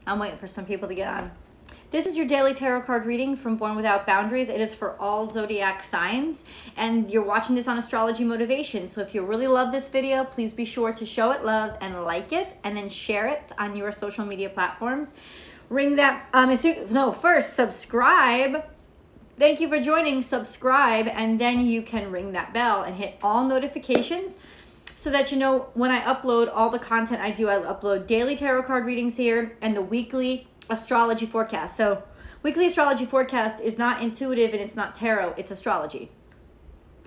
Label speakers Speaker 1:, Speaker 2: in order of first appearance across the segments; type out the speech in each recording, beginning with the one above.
Speaker 1: I'm waiting for some people to get on. This is your daily tarot card reading from Born Without Boundaries. It is for all zodiac signs, and you're watching this on Astrology Motivation. So if you really love this video, please be sure to show it love and like it, and then share it on your social media platforms. Ring that, first subscribe. Thank you for joining, subscribe, and then you can ring that bell and hit all notifications so that you know when I upload all the content I do. I upload daily tarot card readings here and the weekly astrology forecast. So weekly astrology forecast is not intuitive and it's not tarot, it's astrology.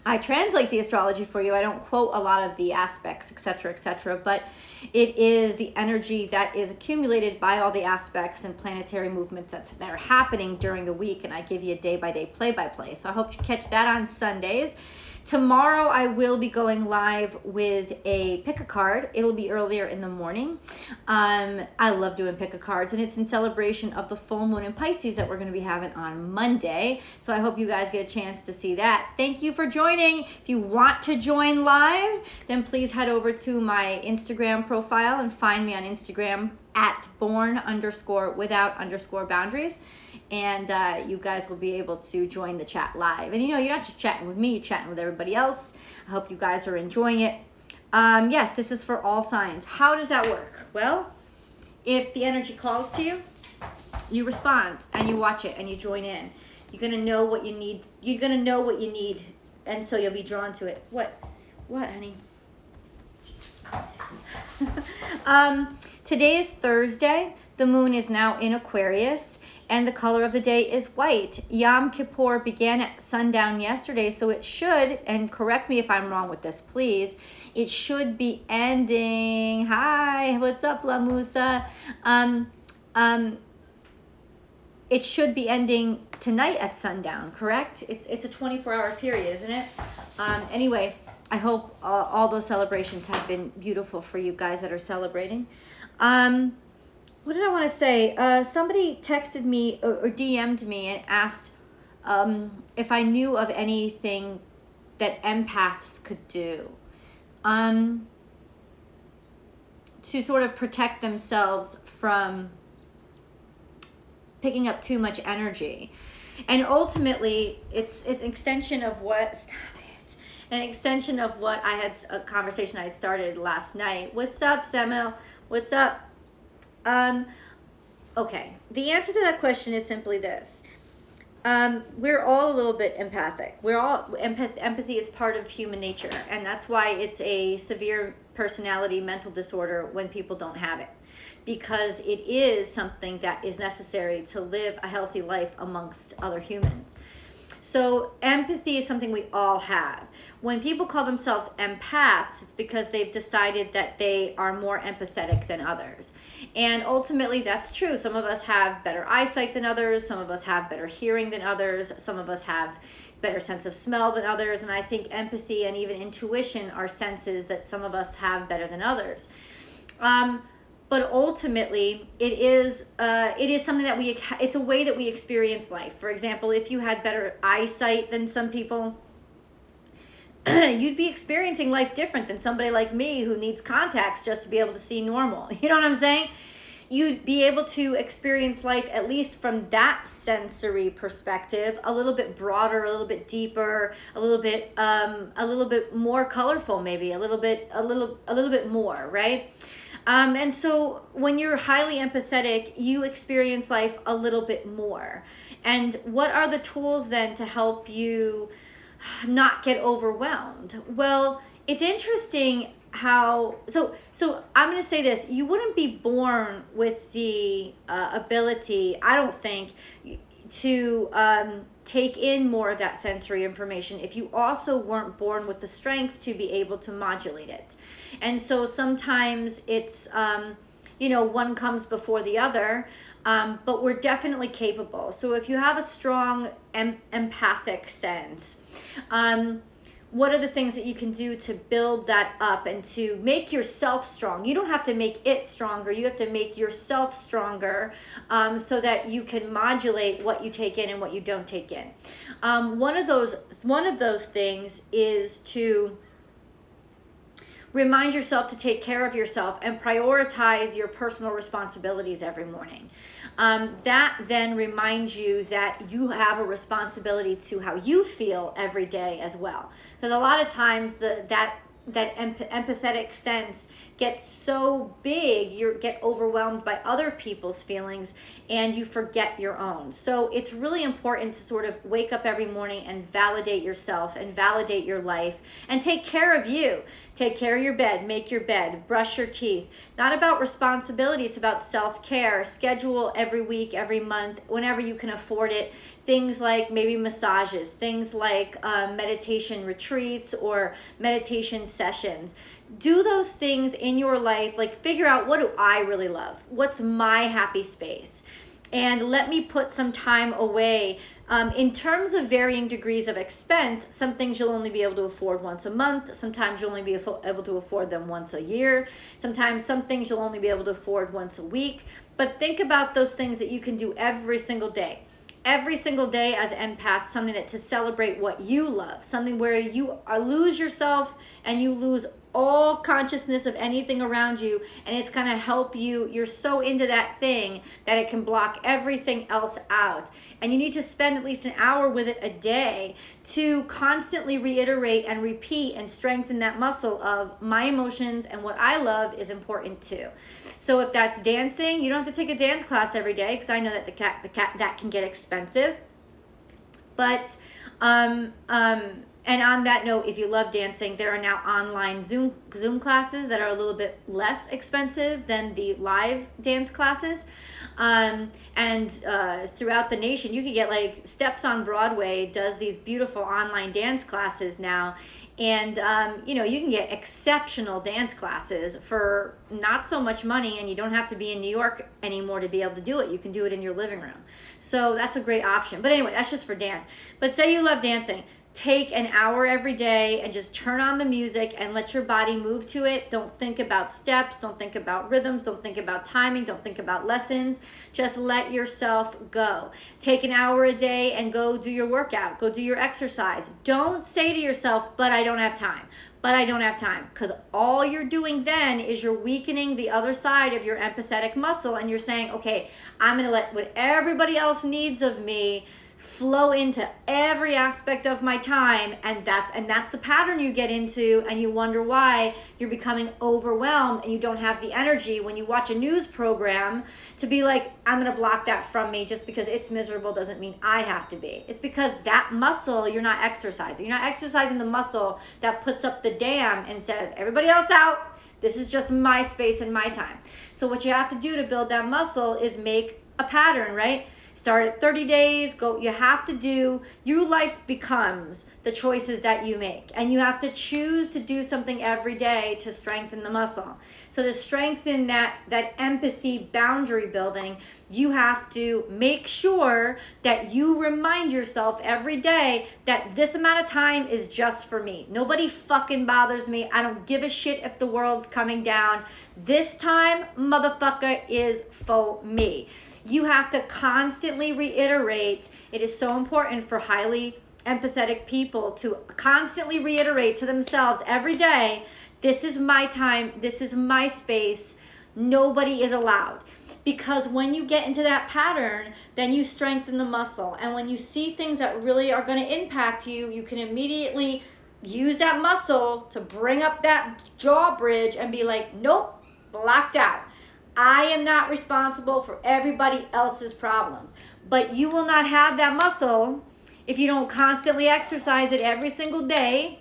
Speaker 1: I translate the astrology for you. I don't quote a lot of the aspects, etc., but it is the energy that is accumulated by all the aspects and planetary movements that are happening during the week, and I give you a day-by-day play-by-play. So I hope you catch that on Sundays. Tomorrow I will be going live with a pick a card. It'll be earlier in the morning. I love doing pick a cards, and it's in celebration of the full moon in Pisces that we're going to be having on Monday. So I hope you guys get a chance to see that. Thank you for joining. If you want to join live, then please head over to my Instagram profile and find me on Instagram at born_without_boundaries. And you guys will be able to join the chat live. And you're not just chatting with me, you're chatting with everybody else. I hope you guys are enjoying it. Yes, this is for all signs. How does that work? Well, if the energy calls to you, you respond and you watch it and you join in. You're going to know what you need. You're going to know what you need, and so you'll be drawn to it. What, honey? Today is Thursday. The moon is now in Aquarius, and the color of the day is white. Yom Kippur began at sundown yesterday, so it should, and correct me if I'm wrong with this, please, it should be ending. Hi, what's up, La Musa? It should be ending tonight at sundown, correct? It's a 24-hour period, isn't it? Anyway, I hope all those celebrations have been beautiful for you guys that are celebrating. What did I want to say? Somebody texted me or DM'd me and asked if I knew of anything that empaths could do to sort of protect themselves from picking up too much energy. And ultimately, it's an extension of what... Stop it. An extension of what I had, a conversation I had started last night. What's up, Samuel? What's up? Okay, the answer to that question is simply this. We're all a little bit empathic. We're all, empathy is part of human nature, and that's why it's a severe personality mental disorder when people don't have it, because it is something that is necessary to live a healthy life amongst other humans. So empathy is something we all have. When people call themselves empaths, it's because they've decided that they are more empathetic than others. And ultimately, that's true. Some of us have better eyesight than others. Some of us have better hearing than others. Some of us have better sense of smell than others. And I think empathy and even intuition are senses that some of us have better than others. But ultimately, it is something that it's a way that we experience life. For example, if you had better eyesight than some people, you'd be experiencing life different than somebody like me who needs contacts just to be able to see normal. You know what I'm saying? You'd be able to experience life, at least from that sensory perspective, a little bit broader, a little bit deeper, a little bit more colorful, maybe a little bit more, right? And so when you're highly empathetic, you experience life a little bit more. And what are the tools then to help you not get overwhelmed? Well, it's interesting how, so I'm going to say this, you wouldn't be born with the ability, I don't think, to take in more of that sensory information if you also weren't born with the strength to be able to modulate it. And so sometimes it's, one comes before the other, but we're definitely capable. So if you have a strong empathic sense, what are the things that you can do to build that up and to make yourself strong? You don't have to make it stronger. You have to make yourself stronger so that you can modulate what you take in and what you don't take in. One of those things is to Remind yourself to take care of yourself and prioritize your personal responsibilities every morning. That then reminds you that you have a responsibility to how you feel every day as well. Because a lot of times that empathetic sense gets so big, you get overwhelmed by other people's feelings and you forget your own. So it's really important to sort of wake up every morning and validate yourself and validate your life and take care of you. Take care of your bed, make your bed, brush your teeth. Not about responsibility, it's about self-care. Schedule every week, every month, whenever you can afford it. Things like maybe massages, things like meditation retreats or meditation sessions. Do those things in your life, like figure out, what do I really love? What's my happy space? And let me put some time away. In terms of varying degrees of expense, some things you'll only be able to afford once a month. Sometimes you'll only be able to afford them once a year. Sometimes some things you'll only be able to afford once a week. But think about those things that you can do every single day. Every single day as empaths, something to celebrate what you love, something where you lose yourself and you lose all consciousness of anything around you, and it's going to help you. You're so into that thing that it can block everything else out. And you need to spend at least an hour with it a day to constantly reiterate and repeat and strengthen that muscle of my emotions and what I love is important too. So if that's dancing, you don't have to take a dance class every day, because I know that that can get expensive. But and on that note, if you love dancing, there are now online Zoom classes that are a little bit less expensive than the live dance classes. And throughout the nation, you can get, like, Steps on Broadway does these beautiful online dance classes now. And, you can get exceptional dance classes for not so much money, and you don't have to be in New York anymore to be able to do it. You can do it in your living room. So that's a great option. But anyway, that's just for dance. But say you love dancing. Take an hour every day and just turn on the music and let your body move to it. Don't think about steps. Don't think about rhythms. Don't think about timing. Don't think about lessons. Just let yourself go. Take an hour a day and go do your workout. Go do your exercise. Don't say to yourself, but I don't have time. But I don't have time. Because all you're doing then is you're weakening the other side of your empathetic muscle, and you're saying, okay, I'm going to let what everybody else needs of me flow into every aspect of my time, and that's the pattern you get into, and you wonder why you're becoming overwhelmed and you don't have the energy when you watch a news program to be like, I'm gonna block that from me. Just because it's miserable doesn't mean I have to be. It's because that muscle you're not exercising. You're not exercising the muscle that puts up the dam and says, everybody else out, this is just my space and my time. So what you have to do to build that muscle is make a pattern, right? Start at 30 days, go. You have to do, your life becomes the choices that you make. And you have to choose to do something every day to strengthen the muscle. So to strengthen that empathy boundary building, you have to make sure that you remind yourself every day that this amount of time is just for me. Nobody fucking bothers me. I don't give a shit if the world's coming down. This time, motherfucker, is for me. You have to constantly reiterate. It is so important for highly empathetic people to constantly reiterate to themselves every day, this is my time, this is my space, nobody is allowed. Because when you get into that pattern, then you strengthen the muscle. And when you see things that really are going to impact you, you can immediately use that muscle to bring up that jaw bridge and be like, nope, locked out. I am not responsible for everybody else's problems. But you will not have that muscle if you don't constantly exercise it every single day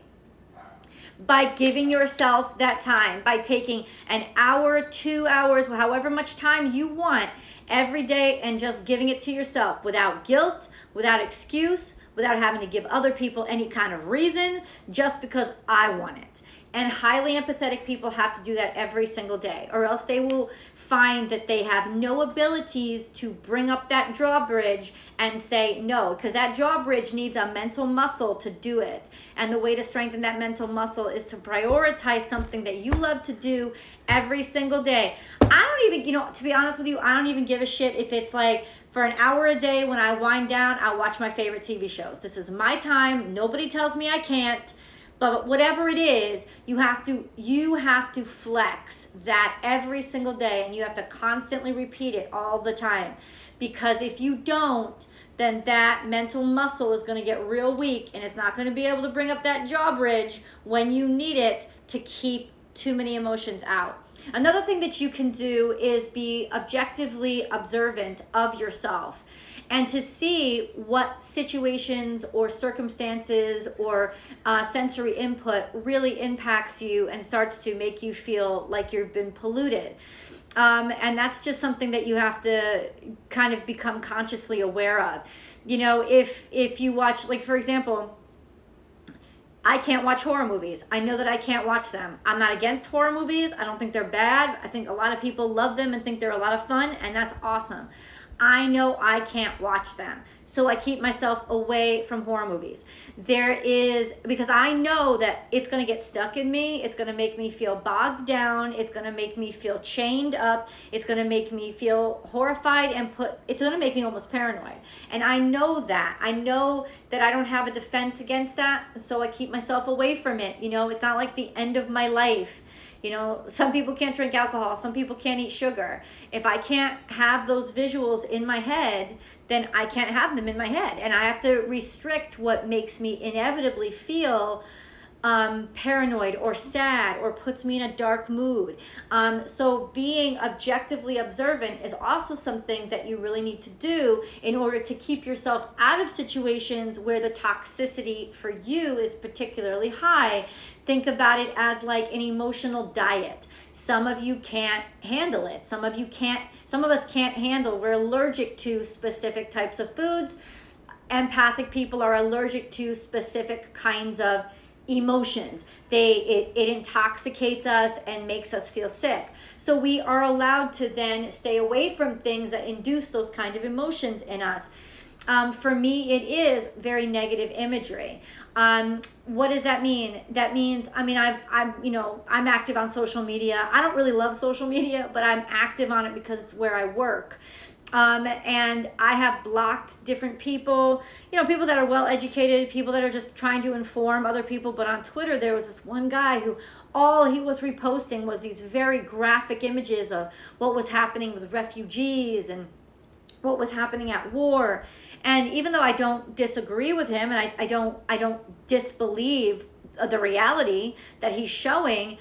Speaker 1: by giving yourself that time, by taking an hour, 2 hours, however much time you want every day and just giving it to yourself without guilt, without excuse, without having to give other people any kind of reason, just because I want it. And highly empathetic people have to do that every single day, or else they will find that they have no abilities to bring up that drawbridge and say no, because that drawbridge needs a mental muscle to do it. And the way to strengthen that mental muscle is to prioritize something that you love to do every single day. I don't even, to be honest with you, I don't even give a shit if it's like for an hour a day when I wind down, I'll watch my favorite TV shows. This is my time. Nobody tells me I can't. But whatever it is, you have to flex that every single day, and you have to constantly repeat it all the time. Because if you don't, then that mental muscle is going to get real weak, and it's not going to be able to bring up that jaw bridge when you need it to keep too many emotions out. Another thing that you can do is be objectively observant of yourself and to see what situations or circumstances or sensory input really impacts you and starts to make you feel like you've been polluted. And that's just something that you have to kind of become consciously aware of. You know, if you watch, like, for example, I can't watch horror movies. I know that I can't watch them. I'm not against horror movies. I don't think they're bad. I think a lot of people love them and think they're a lot of fun, and that's awesome. I know I can't watch them, so I keep myself away from horror movies. Because I know that it's going to get stuck in me. It's going to make me feel bogged down. It's going to make me feel chained up. It's going to make me feel horrified it's going to make me almost paranoid. And I know that. I know that I don't have a defense against that, so I keep myself away from it. You know, it's not like the end of my life. You know, some people can't drink alcohol. Some people can't eat sugar. If I can't have those visuals in my head, then I can't have them in my head. And I have to restrict what makes me inevitably feel paranoid or sad or puts me in a dark mood. So being objectively observant is also something that you really need to do in order to keep yourself out of situations where the toxicity for you is particularly high. Think about it as like an emotional diet. Some of you can't handle it. Some of us can't handle. We're allergic to specific types of foods. Empathic people are allergic to specific kinds of emotions. It intoxicates us and makes us feel sick. So we are allowed to then stay away from things that induce those kind of emotions in us. For me, it is very negative imagery. What does that mean? That means, I'm active on social media. I don't really love social media, but I'm active on it because it's where I work. And I have blocked different people, people that are well educated, people that are just trying to inform other people. But on Twitter, there was this one guy who all he was reposting was these very graphic images of what was happening with refugees and what was happening at war. And even though I don't disagree with him, and I don't disbelieve the reality that he's showing,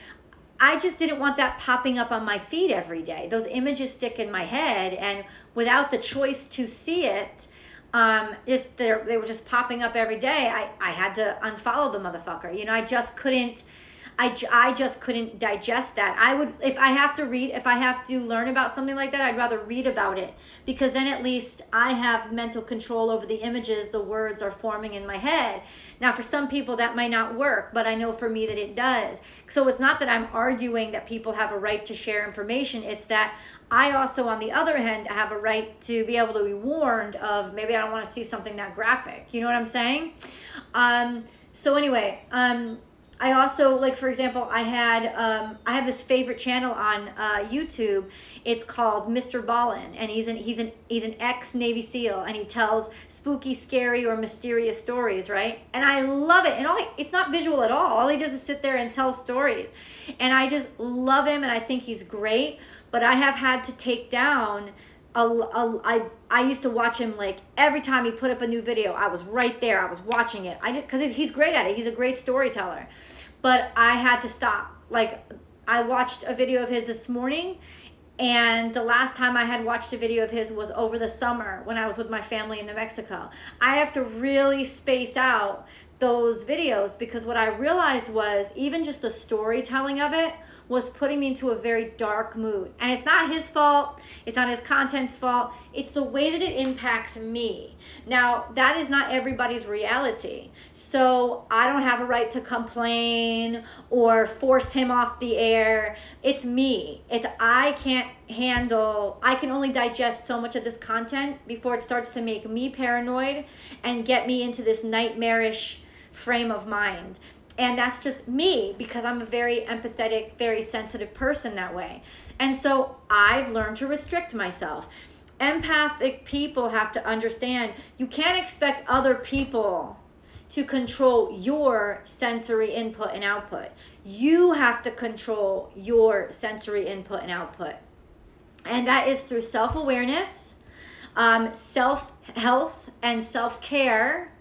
Speaker 1: I just didn't want that popping up on my feed every day. Those images stick in my head, and without the choice to see it, they were just popping up every day. I had to unfollow the motherfucker. I just couldn't. I just couldn't digest that. I would, if I have to learn about something like that, I'd rather read about it, because then at least I have mental control over the images the words are forming in my head. Now, for some people that might not work, but I know for me that it does. So it's not that I'm arguing that people have a right to share information. It's that I also, on the other hand, have a right to be able to be warned of maybe I don't want to see something that graphic. You know what I'm saying? So anyway, I also, like, for example, I have this favorite channel on YouTube. It's called Mr. Ballin, and he's an ex-Navy SEAL, and he tells spooky, scary, or mysterious stories, right? And I love it. And it's not visual at all. All he does is sit there and tell stories. And I just love him, and I think he's great. But I have had to take down I used to watch him, like, every time he put up a new video, I was right there. I was watching it. Because he's great at it. He's a great storyteller. But I had to stop. Like, I watched a video of his this morning, and the last time I had watched a video of his was over the summer when I was with my family in New Mexico. I have to really space out those videos, because what I realized was even just the storytelling of it was putting me into a very dark mood. And it's not his fault. It's not his content's fault. It's the way that it impacts me. Now, that is not everybody's reality. So I don't have a right to complain or force him off the air. It's me. I can only digest so much of this content before it starts to make me paranoid and get me into this nightmarish frame of mind. And that's just me, because I'm a very empathetic, very sensitive person that way. And so I've learned to restrict myself. Empathic people have to understand you can't expect other people to control your sensory input and output. You have to control your sensory input and output. And that is through self-awareness, self-health and self-care,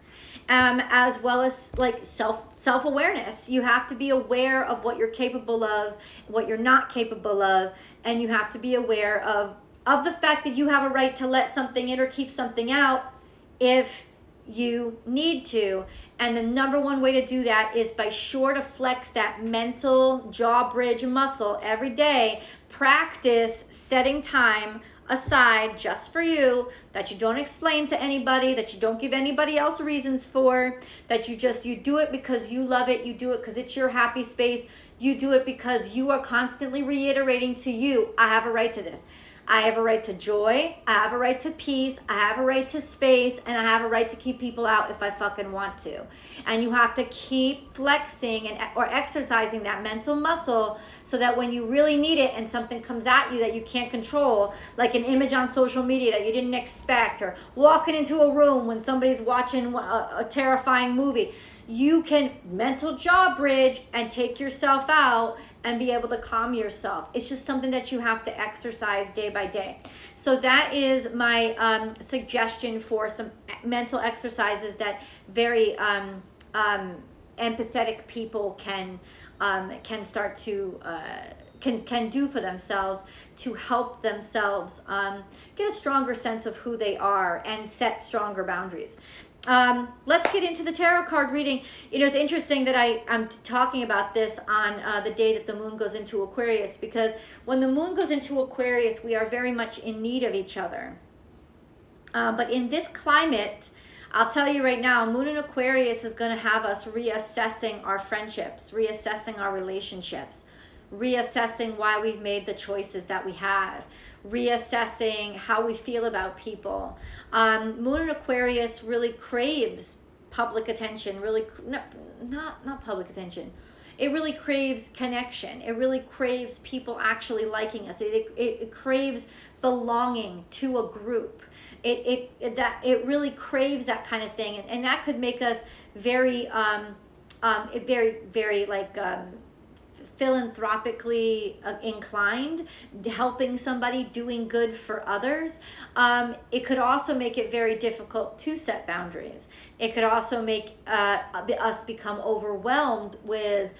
Speaker 1: as well as like self-awareness. You have to be aware of what you're capable of, what you're not capable of, and you have to be aware of the fact that you have a right to let something in or keep something out if you need to. And the number one way to do that is by sure to flex that mental jaw bridge muscle every day. Practice setting time aside just for you, that you don't explain to anybody, that you don't give anybody else reasons for, that you do it because you love it, you do it because it's your happy space, you do it because you are constantly reiterating to you, I have a right to this. I have a right to joy, I have a right to peace, I have a right to space, and I have a right to keep people out if I fucking want to. And you have to keep flexing or exercising that mental muscle so that when you really need it and something comes at you that you can't control, like an image on social media that you didn't expect, or walking into a room when somebody's watching a terrifying movie, you can mental jaw bridge and take yourself out and be able to calm yourself. It's just something that you have to exercise day by day. So that is my suggestion for some mental exercises that very empathetic people can start to can do for themselves to help themselves get a stronger sense of who they are and set stronger boundaries. Let's get into the tarot card reading. You know, it's interesting that I'm talking about this on the day that the moon goes into Aquarius, because when the moon goes into Aquarius, we are very much in need of each other. But in this climate, I'll tell you right now, moon in Aquarius is going to have us reassessing our friendships, reassessing our relationships, reassessing why we've made the choices that we have, reassessing how we feel about people. Moon in Aquarius really craves public attention, really not public attention. It really craves connection. It really craves people actually liking us. It craves belonging to a group. It really craves that kind of thing, and that could make us very philanthropically inclined, helping somebody, doing good for others. It could also make it very difficult to set boundaries. It could also make us become overwhelmed with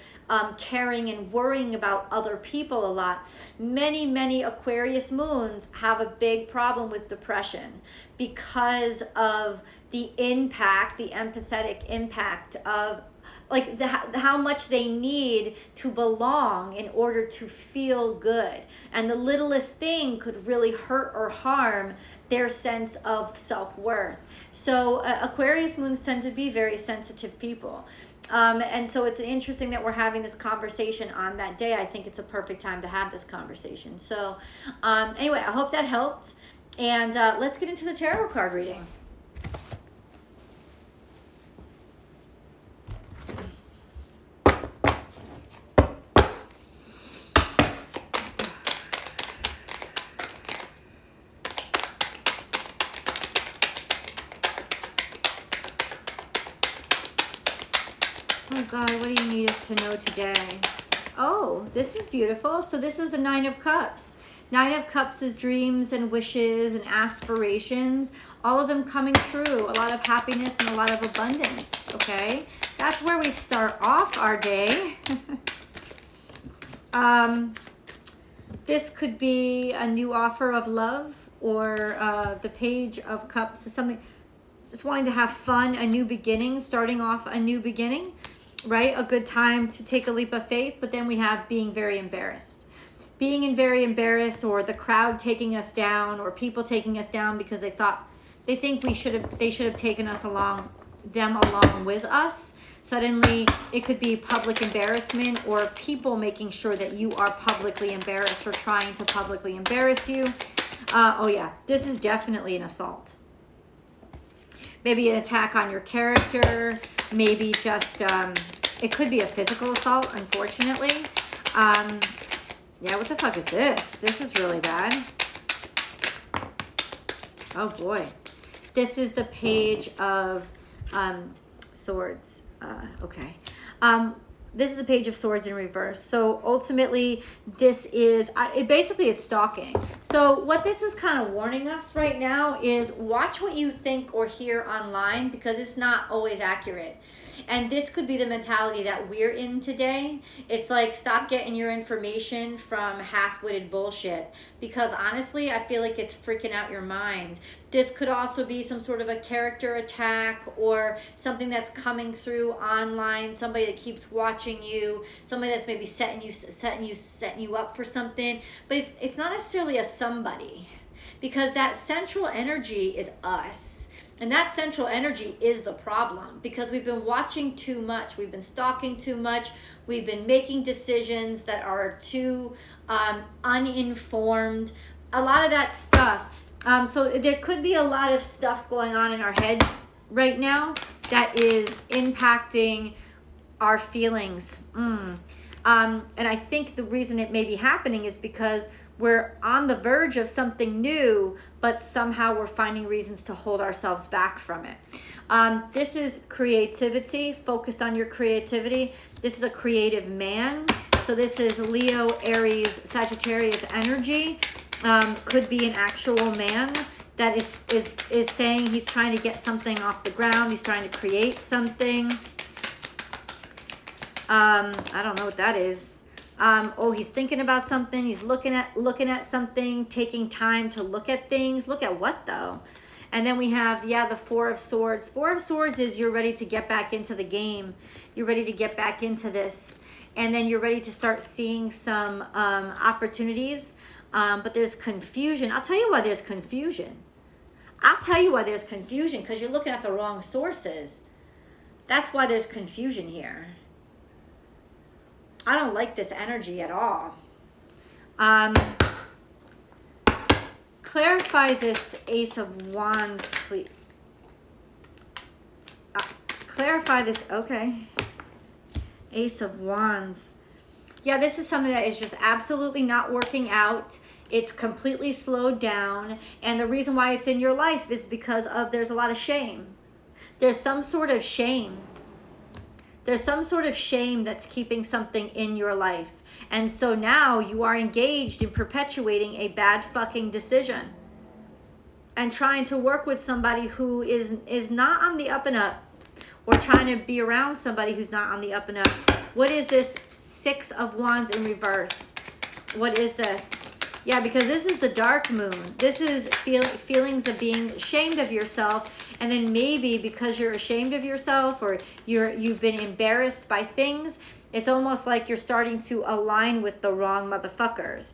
Speaker 1: caring and worrying about other people a lot. Many Aquarius moons have a big problem with depression because of the impact, the empathetic impact of like how much they need to belong in order to feel good. And the littlest thing could really hurt or harm their sense of self-worth. So Aquarius moons tend to be very sensitive people. And so it's interesting that we're having this conversation on that day. I think it's a perfect time to have this conversation. So anyway, I hope that helped. And let's get into the tarot card reading. Oh God, what do you need us to know today? Oh, this is beautiful. So this is the Nine of Cups. Nine of Cups is dreams and wishes and aspirations, all of them coming true, a lot of happiness and a lot of abundance, okay? That's where we start off our day. This could be a new offer of love, or the Page of Cups is something, just wanting to have fun, a new beginning, starting off a new beginning, right? A good time to take a leap of faith. But then we have being very embarrassed. Being very embarrassed, or the crowd taking us down, or people taking us down because they think they should have taken us along with us. Suddenly it could be public embarrassment, or people making sure that you are publicly embarrassed or trying to publicly embarrass you. Oh yeah, this is definitely an assault. Maybe an attack on your character, maybe just, it could be a physical assault, unfortunately. Yeah, what the fuck is this? This is really bad. Oh boy. This is the Page of Swords. Okay. This is the Page of Swords in reverse. So ultimately, this is, it's stalking. So what this is kind of warning us right now is watch what you think or hear online, because it's not always accurate. And this could be the mentality that we're in today. It's like, stop getting your information from half-witted bullshit, because honestly, I feel like it's freaking out your mind. This could also be some sort of a character attack or something that's coming through online, somebody that keeps watching you, somebody that's maybe setting you up for something. But it's not necessarily a somebody, because that central energy is us. And that central energy is the problem, because we've been watching too much. We've been stalking too much. We've been making decisions that are too uninformed. A lot of that stuff. So there could be a lot of stuff going on in our head right now that is impacting our feelings. And I think the reason it may be happening is because we're on the verge of something new, but somehow we're finding reasons to hold ourselves back from it. This is creativity, focused on your creativity. This is a creative man. So this is Leo, Aries, Sagittarius energy. Could be an actual man that is saying he's trying to get something off the ground. He's trying to create something. I don't know what that is. He's thinking about something. He's looking at something, taking time to look at things. Look at what though? And then we have, the Four of Swords. Four of Swords is you're ready to get back into the game. You're ready to get back into this. And then you're ready to start seeing some opportunities. But there's confusion. I'll tell you why there's confusion. Because you're looking at the wrong sources. That's why there's confusion here. I don't like this energy at all. Clarify this Ace of Wands, please. Clarify this, okay. Ace of Wands. Yeah, this is something that is just absolutely not working out. It's completely slowed down. And the reason why it's in your life is because there's a lot of shame. There's some sort of shame. There's some sort of shame that's keeping something in your life. And so now you are engaged in perpetuating a bad fucking decision and trying to work with somebody who is not on the up and up, or trying to be around somebody who's not on the up and up. What is this Six of Wands in reverse? What is this? Yeah, because this is the dark moon. This is feelings of being ashamed of yourself. And then maybe because you're ashamed of yourself, or you've been embarrassed by things, it's almost like you're starting to align with the wrong motherfuckers.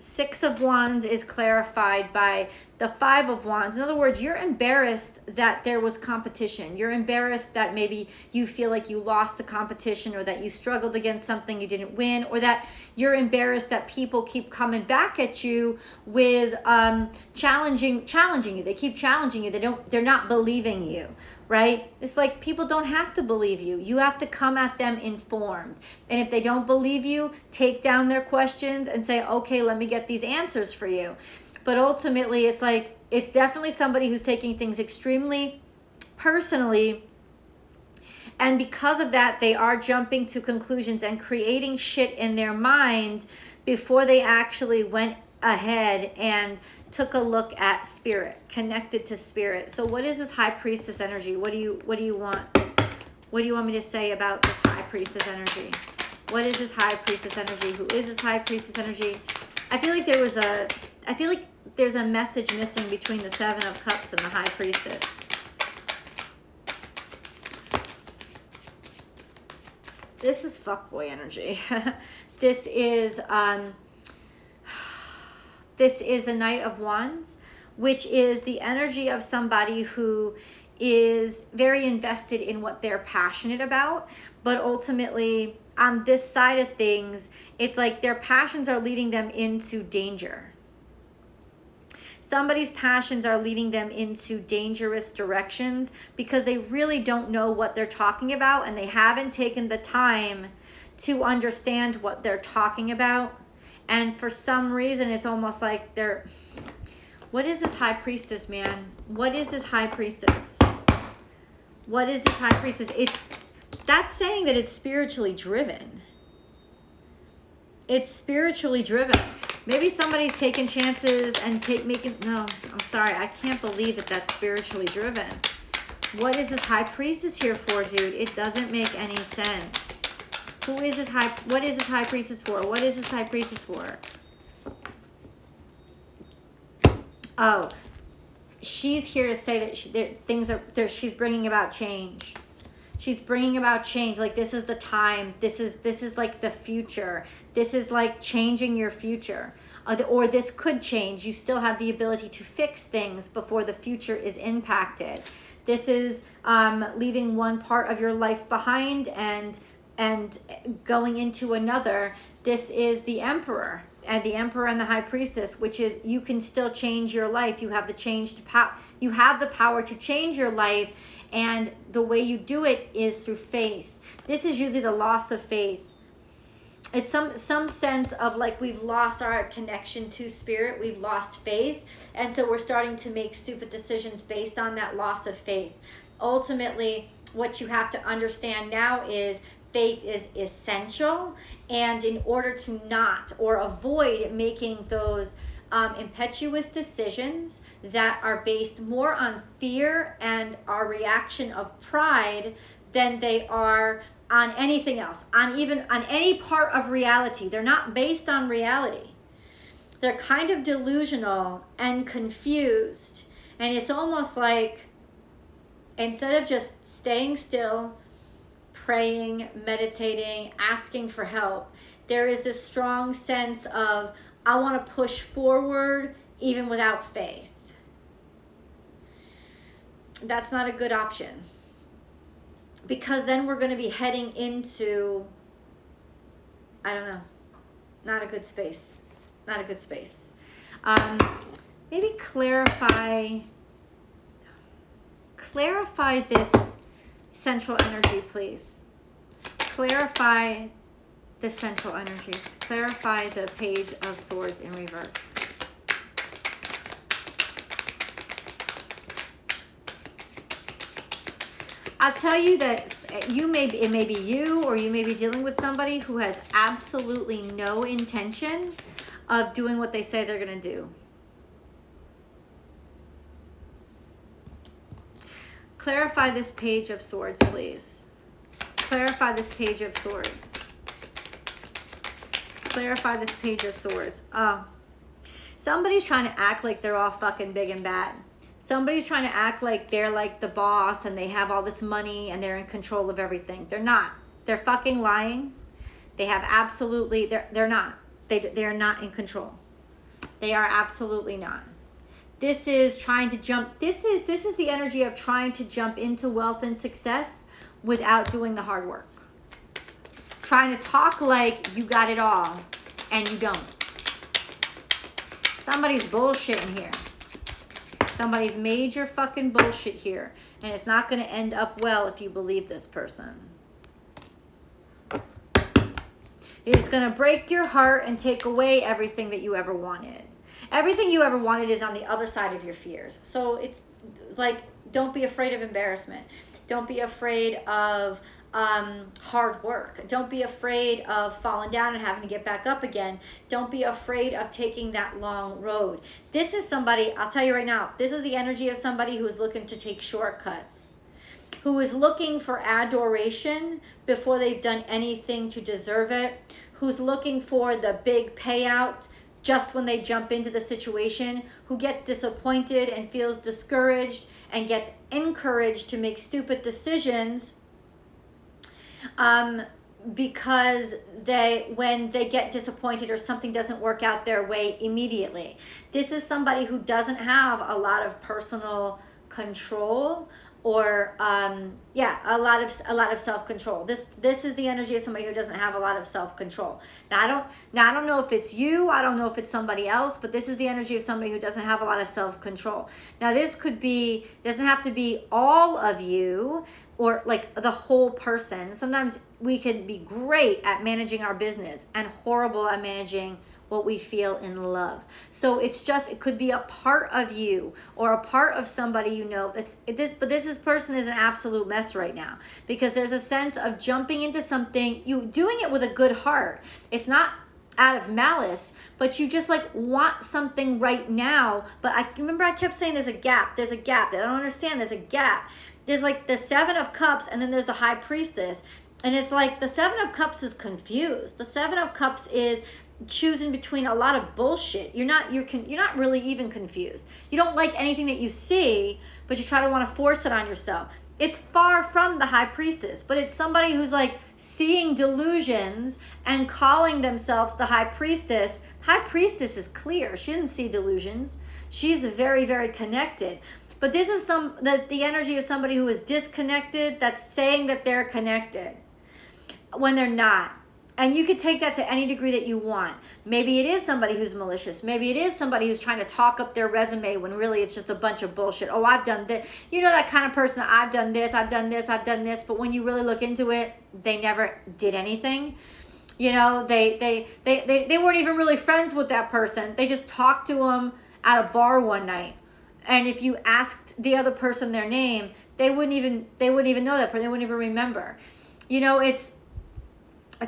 Speaker 1: Six of Wands is clarified by the Five of Wands. In other words, you're embarrassed that there was competition. You're embarrassed that maybe you feel like you lost the competition, or that you struggled against something you didn't win, or that you're embarrassed that people keep coming back at you with challenging you. They keep challenging you. They're not believing you, right? It's like people don't have to believe you. You have to come at them informed. And if they don't believe you, take down their questions and say, okay, let me get these answers for you. But ultimately, it's like, it's definitely somebody who's taking things extremely personally. And because of that, they are jumping to conclusions and creating shit in their mind before they actually went ahead and took a look at spirit, connected to spirit. So what is this High Priestess energy? What do you want? What do you want me to say about this High Priestess energy? What is this High Priestess energy? Who is this High Priestess energy? I feel like there's a message missing between the Seven of Cups and the High Priestess. This is fuckboy energy. This is the Knight of Wands, which is the energy of somebody who is very invested in what they're passionate about, but ultimately on this side of things, it's like their passions are leading them into danger. Somebody's passions are leading them into dangerous directions because they really don't know what they're talking about, and they haven't taken the time to understand what they're talking about. And for some reason, it's almost like they're... What is this High Priestess, man? What is this High Priestess? What is this high priestess? That's saying that it's spiritually driven. It's spiritually driven. Maybe somebody's taking chances and no, I'm sorry. I can't believe that that's spiritually driven. What is this high priestess here for, dude? It doesn't make any sense. What is this high priestess for? What is this high priestess for? Oh, she's here to say that she's bringing about change. She's bringing about change. Like, this is the time. This is like the future. This is like changing your future. Or this could change. You still have the ability to fix things before the future is impacted. This is leaving one part of your life behind and going into another. This is the Emperor. And the Emperor and the High Priestess, which is you can still change your life. You have you have the power to change your life, and the way you do it is through faith. This is usually the loss of faith. It's some sense of like we've lost our connection to spirit, we've lost faith, and so we're starting to make stupid decisions based on that loss of faith. Ultimately, what you have to understand now is faith is essential, and in order to not or avoid making those impetuous decisions that are based more on fear and our reaction of pride than they are on anything else, on any part of reality. They're not based on reality. They're kind of delusional and confused, and it's almost like instead of just staying still, praying, meditating, asking for help, there is this strong sense of, I want to push forward even without faith. That's not a good option. Because then we're going to be heading into, I don't know, not a good space. Not a good space. Maybe clarify this central energy, please. Clarify the central energies. Clarify the Page of Swords in reverse. I'll tell you that it may be you, or you may be dealing with somebody who has absolutely no intention of doing what they say they're going to do. Clarify this Page of Swords, please. Clarify this Page of Swords. Clarify this Page of Swords. Oh, somebody's trying to act like they're all fucking big and bad. Somebody's trying to act like they're like the boss and they have all this money and they're in control of everything. They're not. They're fucking lying. They have absolutely, they're not. They're not in control. They are absolutely not. This is trying to jump. This is the energy of trying to jump into wealth and success without doing the hard work. Trying to talk like you got it all and you don't. Somebody's bullshitting here. Somebody's major fucking bullshit here. And it's not going to end up well if you believe this person. It's going to break your heart and take away everything that you ever wanted. Everything you ever wanted is on the other side of your fears. So it's like, don't be afraid of embarrassment. Don't be afraid of hard work. Don't be afraid of falling down and having to get back up again. Don't be afraid of taking that long road. This is somebody, I'll tell you right now, this is the energy of somebody who is looking to take shortcuts, who is looking for adoration before they've done anything to deserve it, who's looking for the big payout just when they jump into the situation, who gets disappointed and feels discouraged and gets encouraged to make stupid decisions because when they get disappointed or something doesn't work out their way immediately. This is somebody who doesn't have a lot of personal control or a lot of self-control. This is the energy of somebody who doesn't have a lot of self-control. Now I don't know if it's you, I don't know if it's somebody else, but this is the energy of somebody who doesn't have a lot of self-control. Now this doesn't have to be all of you or like the whole person. Sometimes we can be great at managing our business and horrible at managing what we feel in love. So it's just, it could be a part of you or a part of somebody you know but this person is an absolute mess right now, because there's a sense of jumping into something, you doing it with a good heart. It's not out of malice, but you just like want something right now. But I remember I kept saying there's a gap. There's a gap. I don't understand. There's a gap. There's like the Seven of Cups, and then there's the High Priestess. And it's like the Seven of Cups is confused. The Seven of Cups is choosing between a lot of bullshit. You're not really even confused. You don't like anything that you see, but you try to want to force it on yourself. It's far from the High Priestess, but it's somebody who's like seeing delusions and calling themselves the High Priestess. High Priestess is clear. She didn't see delusions. She's very, very connected. But this is the energy of somebody who is disconnected, that's saying that they're connected when they're not. And you could take that to any degree that you want. Maybe it is somebody who's malicious. Maybe it is somebody who's trying to talk up their resume when really it's just a bunch of bullshit. Oh, I've done this. You know, that kind of person that I've done this, I've done this, I've done this. But when you really look into it, they never did anything. You know, they weren't even really friends with that person. They just talked to them at a bar one night. And if you asked the other person their name, they wouldn't even know that person. They wouldn't even remember. You know, it's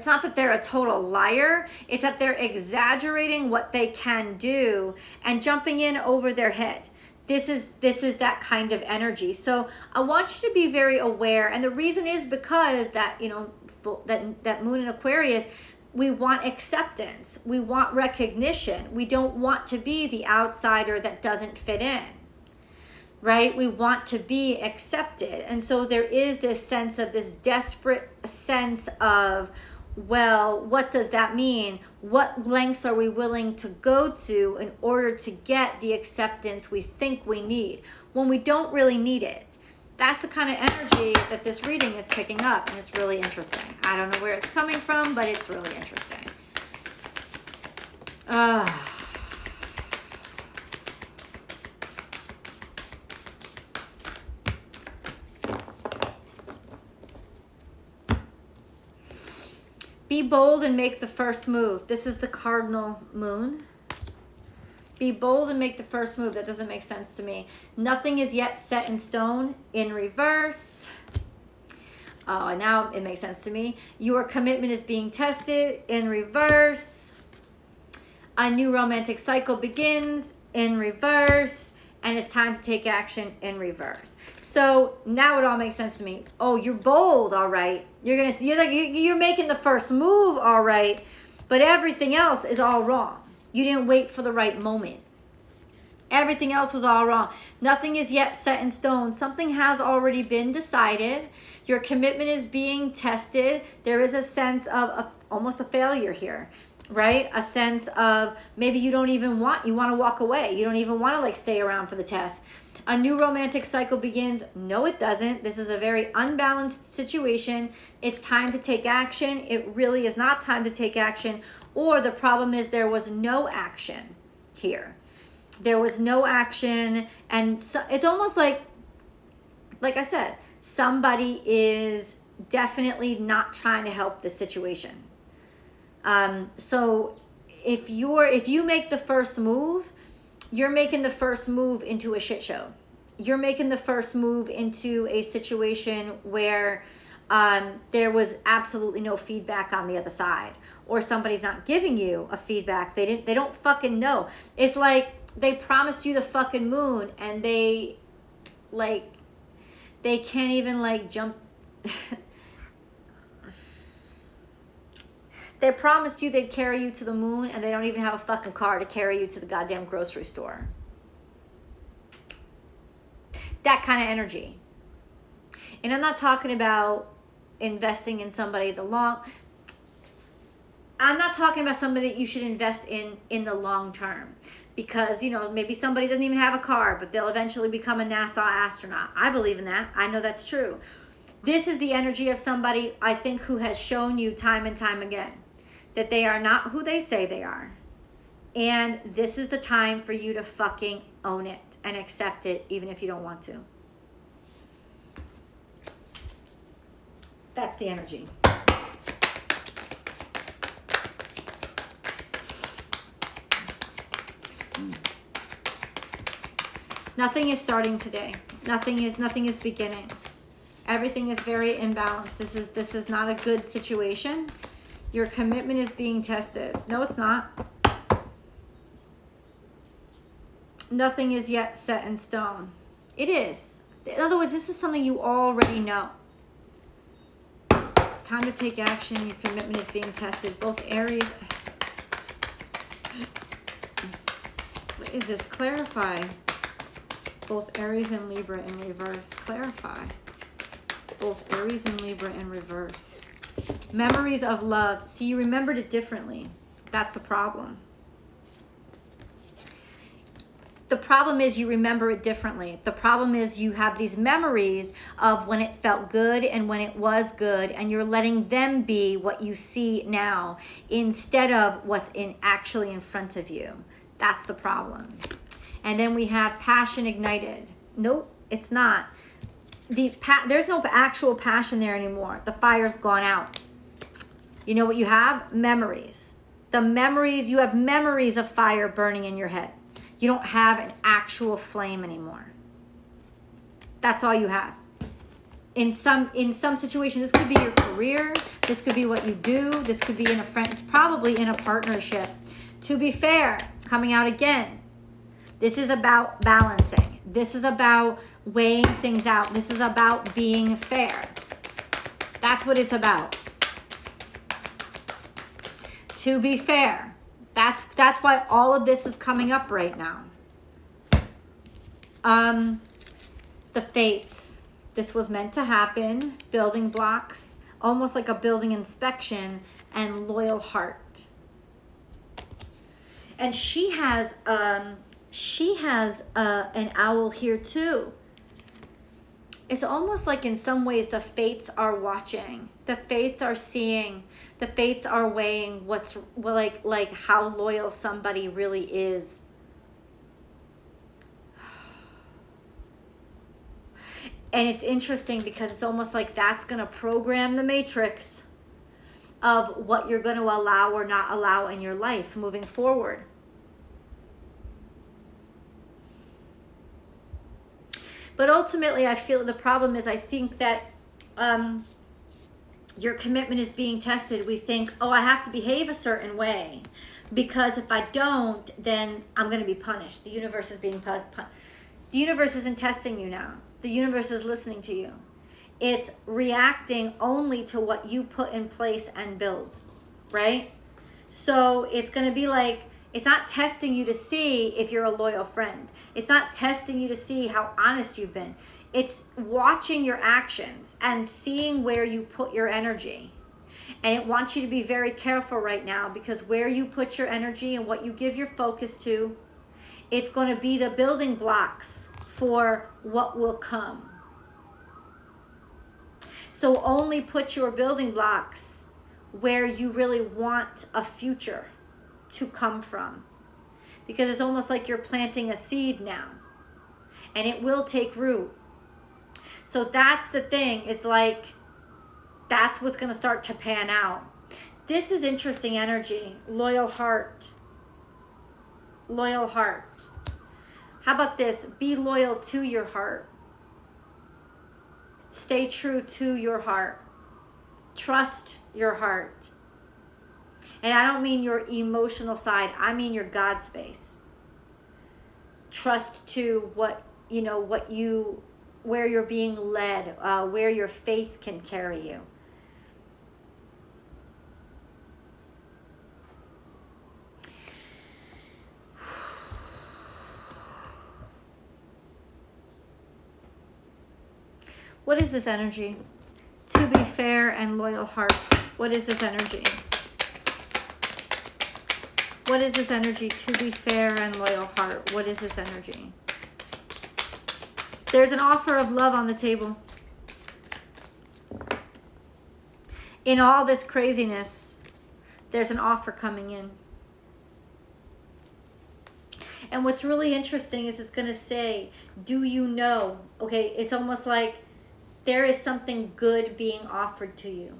Speaker 1: not that they're a total liar. It's that they're exaggerating what they can do and jumping in over their head. This is that kind of energy. So I want you to be very aware. And the reason is because that, you know, that moon in Aquarius, we want acceptance. We want recognition. We don't want to be the outsider that doesn't fit in. Right? We want to be accepted. And so there is this sense of this desperate sense of, well, what does that mean? What lengths are we willing to go to in order to get the acceptance we think we need when we don't really need it? That's the kind of energy that this reading is picking up, and it's really interesting. I don't know where it's coming from, but it's really interesting. Be bold and make the first move. This is the cardinal moon. Be bold and make the first move. That doesn't make sense to me. Nothing is yet set in stone in reverse. Oh, now it makes sense to me. Your commitment is being tested in reverse. A new romantic cycle begins in reverse. And it's time to take action in reverse. So now it all makes sense to me. Oh, you're bold, all right. You're making the first move, all right. But everything else is all wrong. You didn't wait for the right moment. Everything else was all wrong. Nothing is yet set in stone. Something has already been decided. Your commitment is being tested. There is a sense of almost a failure here. Right? A sense of maybe you want to walk away. You don't even want to like stay around for the test. A new romantic cycle begins. No, it doesn't. This is a very unbalanced situation. It's time to take action. It really is not time to take action. Or the problem is there was no action here. There was no action. And so, it's almost like I said, somebody is definitely not trying to help the situation. So if you make the first move, you're making the first move into a shit show. You're making the first move into a situation where there was absolutely no feedback on the other side, or somebody's not giving you a feedback. They don't fucking know. It's like they promised you the fucking moon and they can't even like jump. They promised you they'd carry you to the moon, and they don't even have a fucking car to carry you to the goddamn grocery store. That kind of energy. And I'm not talking about investing in somebody I'm not talking about somebody that you should invest in the long term. Because, you know, maybe somebody doesn't even have a car, but they'll eventually become a NASA astronaut. I believe in that. I know that's true. This is the energy of somebody, I think, who has shown you time and time again that they are not who they say they are. And this is the time for you to fucking own it and accept it, even if you don't want to. That's the energy. Nothing is starting today. Nothing is beginning. Everything is very imbalanced. This is not a good situation. Your commitment is being tested. No, it's not. Nothing is yet set in stone. It is. In other words, this is something you already know. It's time to take action. Your commitment is being tested. Both Aries. What is this? Clarify. Both Aries and Libra in reverse. Clarify. Both Aries and Libra in reverse. Memories of love. See, you remembered it differently. That's the problem. The problem is you remember it differently. The problem is you have these memories of when it felt good and when it was good, and you're letting them be what you see now instead of what's actually in front of you. That's the problem. And then we have passion ignited. Nope, it's not. There's no actual passion there anymore. The fire's gone out. You know what you have? Memories. You have memories of fire burning in your head. You don't have an actual flame anymore. That's all you have. In some situations, this could be your career. This could be what you do. This could be in a friend. It's probably in a partnership. To be fair, coming out again. This is about balancing. This is about weighing things out. This is about being fair. That's what it's about. To be fair. That's why all of this is coming up right now. The fates. This was meant to happen. Building blocks. Almost like a building inspection. And loyal heart. And she has an owl here too. It's almost like in some ways the fates are watching. The fates are seeing. The fates are weighing what's like how loyal somebody really is. And it's interesting because it's almost like that's going to program the matrix of what you're going to allow or not allow in your life moving forward. But ultimately, I feel the problem is I think that your commitment is being tested. We think, oh, I have to behave a certain way because if I don't, then I'm going to be punished. The universe is being punished. The universe isn't testing you now. The universe is listening to you. It's reacting only to what you put in place and build, right? So it's going to be like, it's not testing you to see if you're a loyal friend. It's not testing you to see how honest you've been. It's watching your actions and seeing where you put your energy. And it wants you to be very careful right now because where you put your energy and what you give your focus to, it's going to be the building blocks for what will come. So only put your building blocks where you really want a future to come from. Because it's almost like you're planting a seed now. And it will take root. So that's the thing. It's like, that's what's going to start to pan out. This is interesting energy. Loyal heart. Loyal heart. How about this? Be loyal to your heart. Stay true to your heart. Trust your heart. And I don't mean your emotional side. I mean your God space. Trust to where you're being led, where your faith can carry you. What is this energy? To be fair and loyal heart. What is this energy? What is this energy? To be fair and loyal heart. What is this energy? There's an offer of love on the table. In all this craziness, there's an offer coming in. And what's really interesting is it's going to say, do you know? Okay, it's almost like there is something good being offered to you.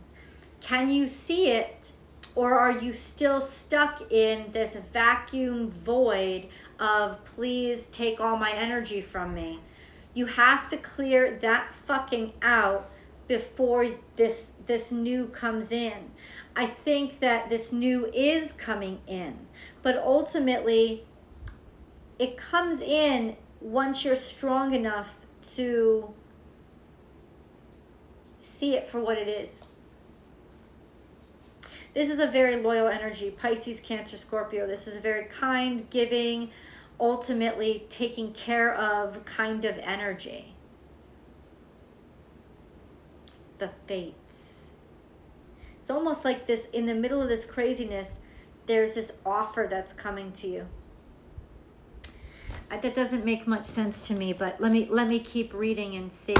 Speaker 1: Can you see it Or are you still stuck in this vacuum void of please take all my energy from me? You have to clear that fucking out before this new comes in. I think that this new is coming in, but ultimately it comes in once you're strong enough to see it for what it is. This is a very loyal energy. Pisces, Cancer, Scorpio. This is a very kind, giving, ultimately taking care of kind of energy. The fates. It's almost like this, in the middle of this craziness, there's this offer that's coming to you. That doesn't make much sense to me, but let me keep reading and see.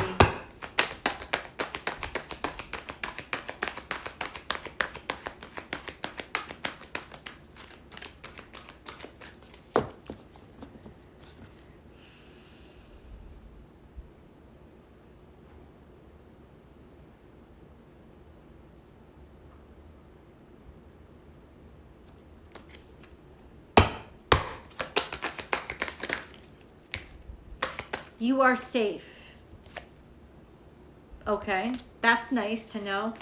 Speaker 1: You are safe. Okay, that's nice to know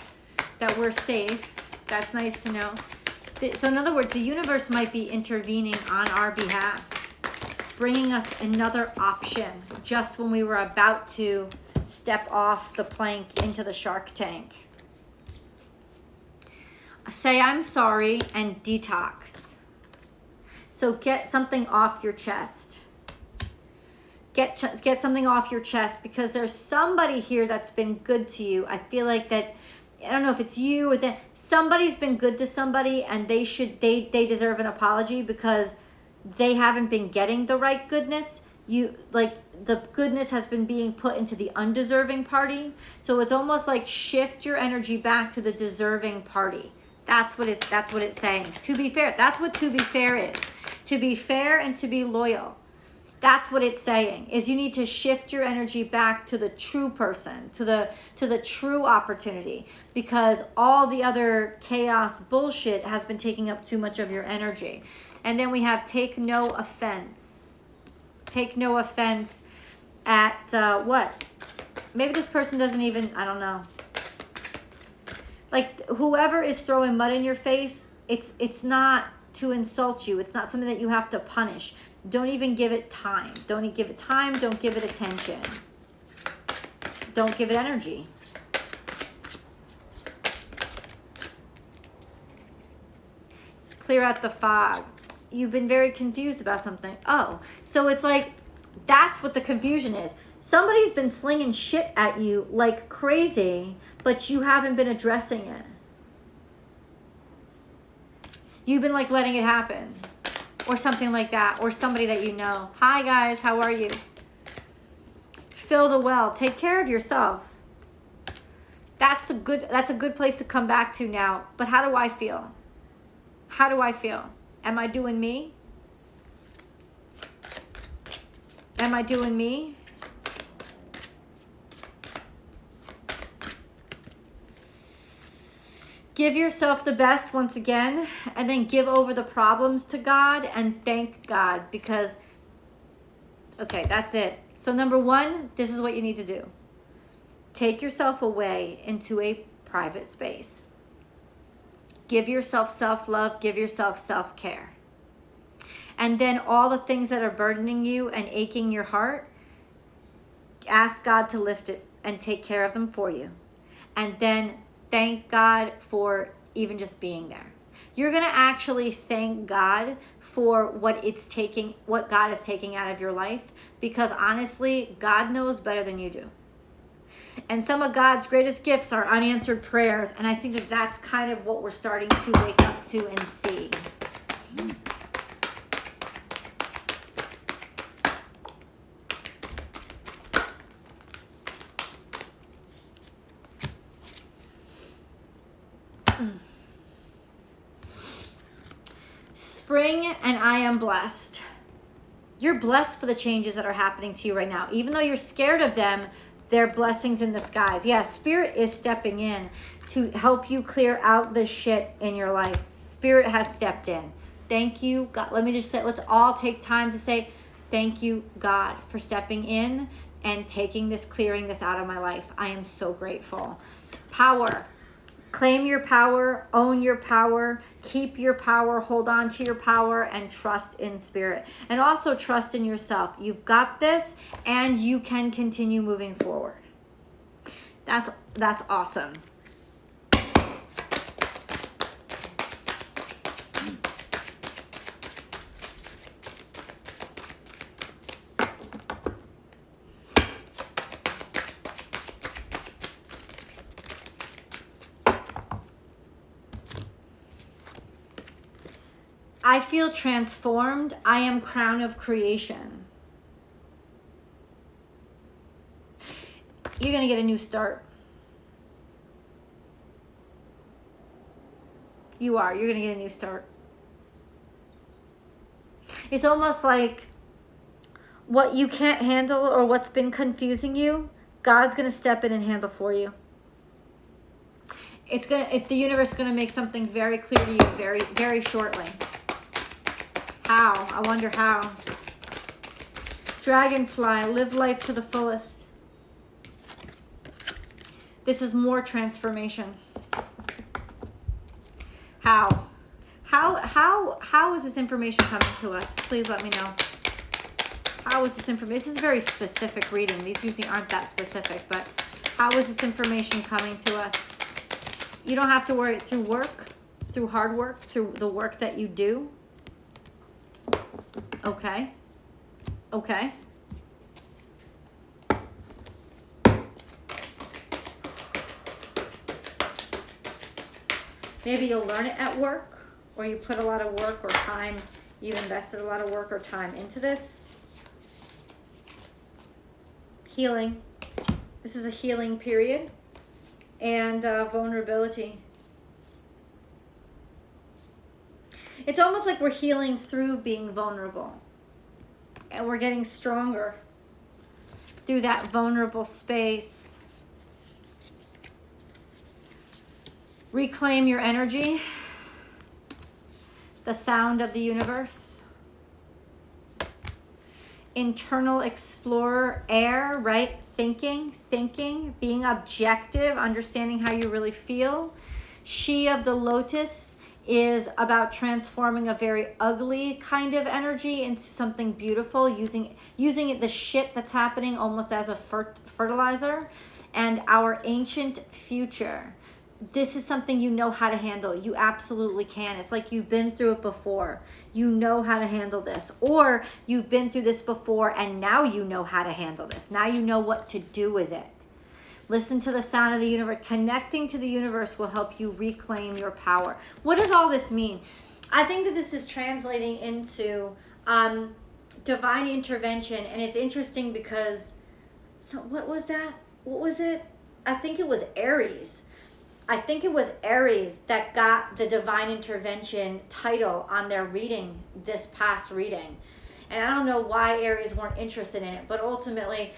Speaker 1: that we're safe. That's nice to know. So in other words, the universe might be intervening on our behalf, bringing us another option just when we were about to step off the plank into the shark tank. Say I'm sorry and detox. So get something off your chest. Get something off your chest, because there's somebody here that's been good to you. I feel like that, I don't know if it's you or that somebody's been good to somebody, and they deserve an apology because they haven't been getting the right goodness. The goodness has been being put into the undeserving party. So it's almost like shift your energy back to the deserving party. That's what it's saying. To be fair, that's what to be fair is. To be fair and to be loyal. That's what it's saying, is you need to shift your energy back to the true person, to the true opportunity, because all the other chaos bullshit has been taking up too much of your energy. And then we have take no offense. Take no offense at what? Maybe this person doesn't even, I don't know. Like, whoever is throwing mud in your face, it's not to insult you. It's not something that you have to punish. Don't even give it time. Don't give it time. Don't give it attention. Don't give it energy. Clear out the fog. You've been very confused about something. Oh, so it's like, that's what the confusion is. Somebody's been slinging shit at you like crazy, but you haven't been addressing it. You've been like letting it happen. Or something like that, or somebody that you know. Hi guys, how are you? Fill the well. Take care of yourself. That's a good place to come back to now. But how do I feel? How do I feel? Am I doing me? Am I doing me? Give yourself the best once again, and then give over the problems to God and thank God, because, okay, that's it. So number one, this is what you need to do. Take yourself away into a private space. Give yourself self-love, give yourself self-care. And then all the things that are burdening you and aching your heart, ask God to lift it and take care of them for you. And then thank God for even just being there. You're going to actually thank God for what God is taking out of your life, because honestly, God knows better than you do. And some of God's greatest gifts are unanswered prayers, and I think that that's kind of what we're starting to wake up to and see. Spring, and I am blessed. You're blessed for the changes that are happening to you right now. Even though you're scared of them, they're blessings in disguise. Yeah, Spirit is stepping in. to help you clear out the shit in your life. Spirit has stepped in. Thank you, God. Let me just say, let's all take time to say, thank you, God, for stepping in and taking this, clearing this out of my life. I am so grateful. Power. Claim your power, own your power, keep your power, hold on to your power, and trust in spirit. And also trust in yourself. You've got this, and you can continue moving forward. That's awesome. I feel transformed. I am crown of creation. You're going to get a new start. You are. You're going to get a new start. It's almost like what you can't handle or what's been confusing you, God's going to step in and handle for you. The universe is going to make something very clear to you very, very shortly. How? I wonder how. Dragonfly, live life to the fullest. This is more transformation. How? How is this information coming to us? Please let me know. How is this information? This is a very specific reading. These usually aren't that specific, but how is this information coming to us? You don't have to worry through work, through hard work, through the work that you do. Okay. Okay. Maybe you'll learn it at work, or you put a lot of work or time, you invested a lot of work or time into this. Healing. This is a healing period. And vulnerability. It's almost like we're healing through being vulnerable. And we're getting stronger through that vulnerable space. Reclaim your energy. The sound of the universe. Internal explorer, air, right? Thinking, being objective, understanding how you really feel. She of the lotus is about transforming a very ugly kind of energy into something beautiful, using it, the shit that's happening almost as a fertilizer. And our ancient future. This is something you know how to handle. You absolutely can. It's like you've been through it before. You know how to handle this. Or you've been through this before and now you know how to handle this. Now you know what to do with it. Listen to the sound of the universe. Connecting to the universe will help you reclaim your power. What does all this mean? I think that this is translating into divine intervention. And it's interesting because, so what was that? What was it? I think it was Aries. I think it was Aries that got the divine intervention title on their reading, this past reading. And I don't know why Aries weren't interested in it, but ultimately,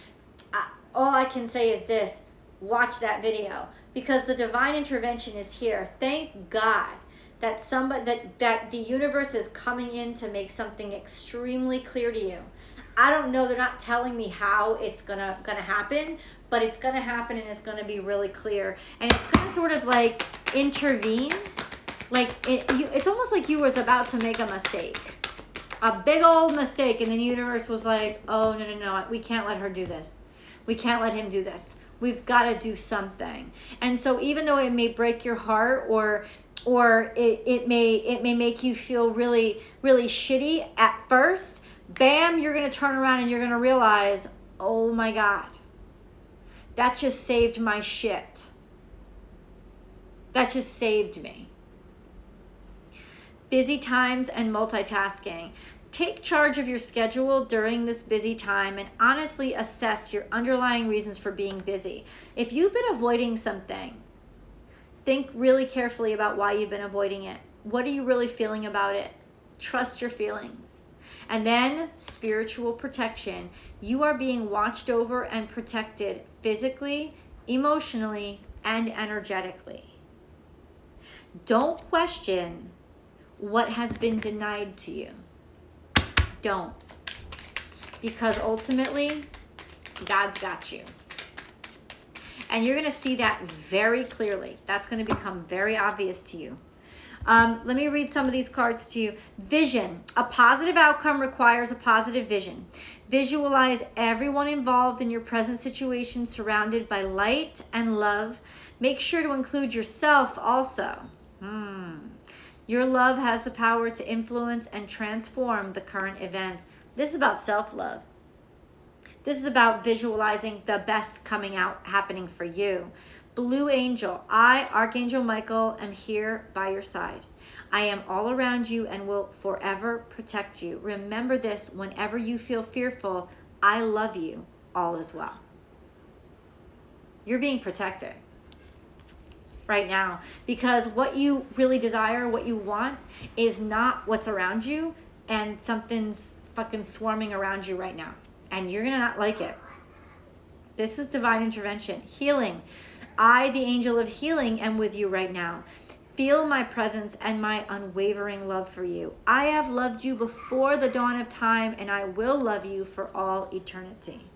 Speaker 1: all I can say is this: watch that video, because the divine intervention is here. Thank God that that the universe is coming in to make something extremely clear to you. I don't know, they're not telling me how it's gonna happen, but it's gonna happen and it's gonna be really clear. And it's gonna sort of like intervene. Like it's almost like you was about to make a mistake. A big old mistake, and the universe was like, oh, no, we can't let her do this. We can't let him do this. We've got to do something. And so even though it may break your heart or it may make you feel really, really shitty at first, bam, you're going to turn around and you're going to realize, oh my God, that just saved my shit. That just saved me. Busy times and multitasking. Take charge of your schedule during this busy time and honestly assess your underlying reasons for being busy. If you've been avoiding something, think really carefully about why you've been avoiding it. What are you really feeling about it? Trust your feelings. And then spiritual protection. You are being watched over and protected physically, emotionally, and energetically. Don't question what has been denied to you. Don't. Because ultimately, God's got you. And you're going to see that very clearly. That's going to become very obvious to you. Let me read some of these cards to you. Vision. A positive outcome requires a positive vision. Visualize everyone involved in your present situation surrounded by light and love. Make sure to include yourself also. Your love has the power to influence and transform the current events. This is about self-love. This is about visualizing the best coming out, happening for you. Blue angel, I, Archangel Michael, am here by your side. I am all around you and will forever protect you. Remember this, whenever you feel fearful, I love you, all is well. You're being protected right now, because what you really desire, what you want, is not what's around you, and something's fucking swarming around you right now, and you're gonna not like it. This is divine intervention. Healing. I, the angel of healing, am with you right now. Feel my presence and my unwavering love for you. I have loved you before the dawn of time, and I will love you for all eternity.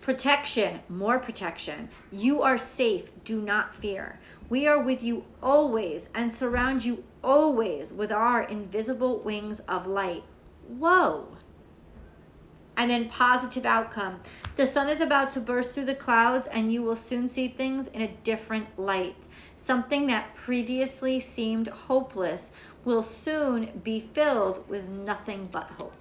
Speaker 1: Protection, more protection. You are safe. Do not fear. We are with you always and surround you always with our invisible wings of light. Whoa. And then positive outcome. The sun is about to burst through the clouds and you will soon see things in a different light. Something that previously seemed hopeless will soon be filled with nothing but hope.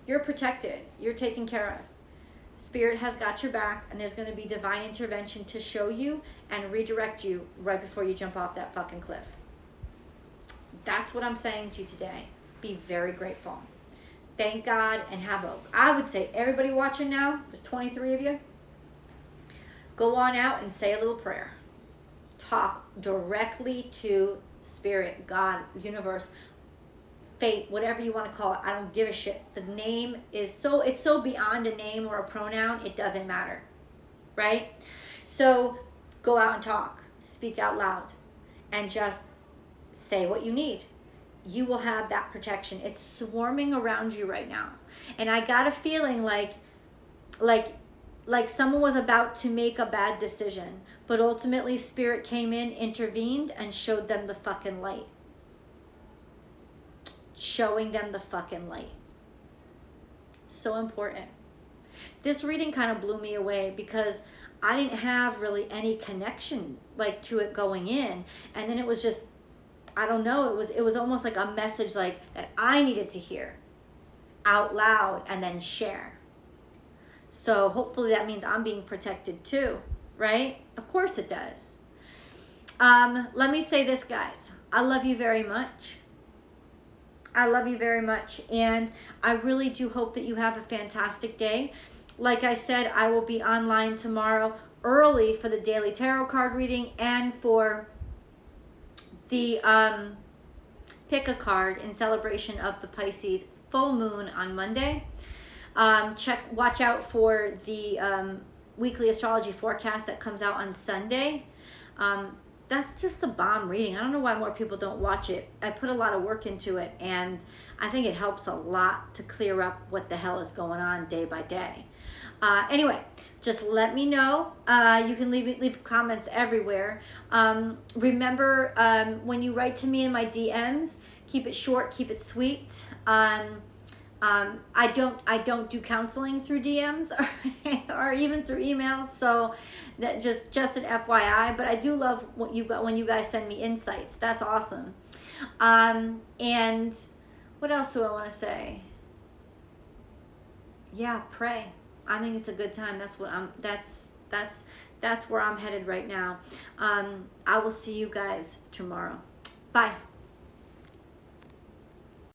Speaker 1: You're protected. You're taken care of. Spirit has got your back, and there's going to be divine intervention to show you and redirect you right before you jump off that fucking cliff. That's what I'm saying to you today. Be very grateful. Thank God, and I would say everybody watching now, there's 23 of you, go on out and say a little prayer. Talk directly to Spirit, God, universe, fate, whatever you want to call it. I don't give a shit. The name is it's so beyond a name or a pronoun, it doesn't matter, right? So go out and talk, speak out loud, and just say what you need. You will have that protection. It's swarming around you right now. And I got a feeling like someone was about to make a bad decision, but ultimately Spirit came in, intervened, and showed them the fucking light. Showing them the fucking light. So important. This reading kind of blew me away because I didn't have really any connection to it going in, and then it was just, I don't know, it was almost like a message that I needed to hear out loud and then share. So hopefully that means I'm being protected too, right? Of course it does. Let me say this, guys. I love you very much. I love you very much, and I really do hope that you have a fantastic day. Like I said, I will be online tomorrow early for the daily tarot card reading and for the pick a card in celebration of the Pisces full moon on Monday. Watch out for the weekly astrology forecast that comes out on Sunday. That's just a bomb reading. I don't know why more people don't watch it. I put a lot of work into it, and I think it helps a lot to clear up what the hell is going on day by day. Anyway, just let me know. You can leave comments everywhere. Remember, when you write to me in my DMs, keep it short, keep it sweet. I don't do counseling through DMs or even through emails, so that just an FYI. But I do love when you guys send me insights. That's awesome. And what else do I want to say? Yeah, pray. I think it's a good time. That's where I'm headed right now. I will see you guys tomorrow. Bye.